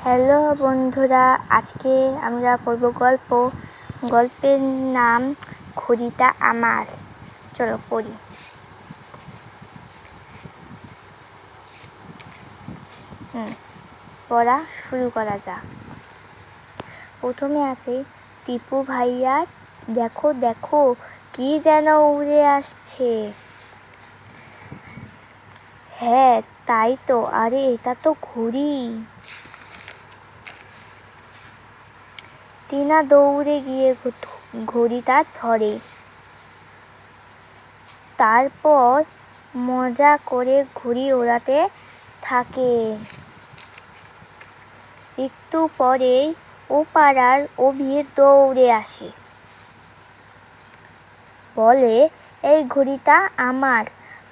Hello বন্ধুরা, আজকে আমরা পড়ব গল্পের নাম ঘড়িটা আমার। চলো পড়ি। পড়া শুরু করা যাক। প্রথমে আছে টিপু ভাইয়া, দেখো দেখো কি যেন উড়ে আসছে। হ্যাঁ তাই তো, আরে এটা তো ঘড়ি। টিনা দৌড়ে গিয়ে ঘড়িটা ধরে, তারপর মজা করে ঘুড়ি ওড়াতে থাকে। একটু পরেই ও পাড়ার অভি দৌড়ে আসে, বলে এই ঘড়িটা আমার,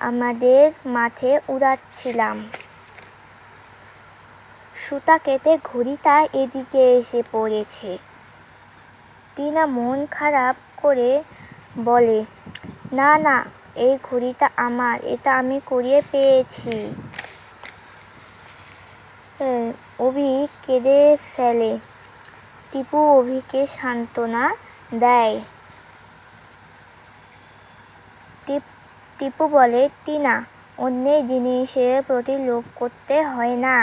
আমাদের মাঠে উড়াচ্ছিলাম। সুতা কেটে ঘড়িটা এদিকে এসে পড়েছে। টিনা মন খারাপ করে বলে, না না, এই ঘড়িটা আমার, এটা আমি কুড়িয়ে পেয়েছি। অভি কেঁদে ফেলে। টিপু অভিকে সান্ত্বনা দেয়। টিপু বলে, টিনা, অন্যের জিনিসের প্রতি লোভ করতে হয় না।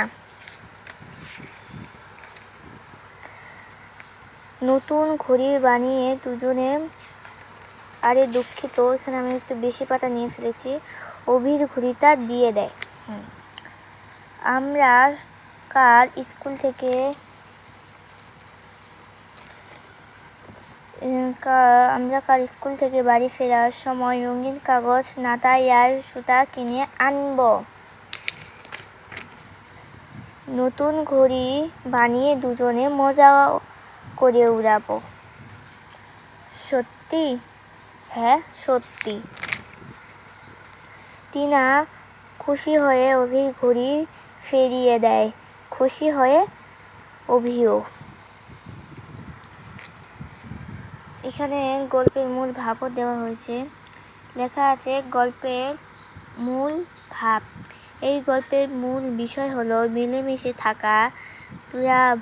নতুন ঘড়ি বানিয়ে দুজনে, আরে দুঃখিত, এখানে আমি একটু বেশি পাতা নিয়ে ফেলেছি, অভির ঘড়িটা দিয়ে দেয়। আমরা কাল স্কুল থেকে বাড়ি ফেরার সময় রঙিন কাগজ, নাটাই আর সুতা কিনে আনব। নতুন ঘড়ি বানিয়ে দুজনে মজা করে উড়াবো। সত্যি? হ্যাঁ সত্যি। টিনা খুশি হয়ে অভির ঘড়ি ফিরিয়ে দেয়, খুশি হয়ে অভিও। এখানে গল্পের মূল ভাবও দেওয়া হয়েছে। লেখা আছে গল্পের মূল ভাব। এই গল্পের মূল বিষয় হলো মিলেমিশে থাকা,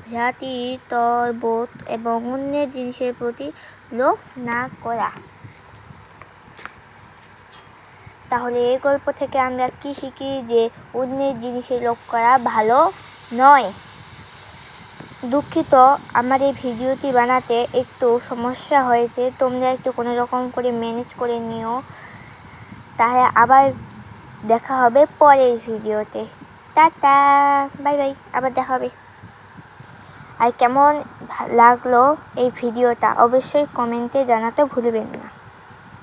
ভ্রাতৃত্ববোধ এবং অন্যের জিনিসের প্রতি লোভ না করা। তাহলে এই গল্প থেকে আমরা কি শিখি? যে অন্যের জিনিসে লোভ করা ভালো নয়। দুঃখিত, আমার এই ভিডিওটি বানাতে একটু সমস্যা হয়েছে, তোমরা একটু কোনো রকম করে ম্যানেজ করে নিও। তাহলে আবার দেখা হবে পরের ভিডিওতে। টাটা, বাই বাই, আবার দেখা হবে। আর কেমন লাগলো এই ভিডিওটা অবশ্যই কমেন্টে জানাতে ভুলবেন না।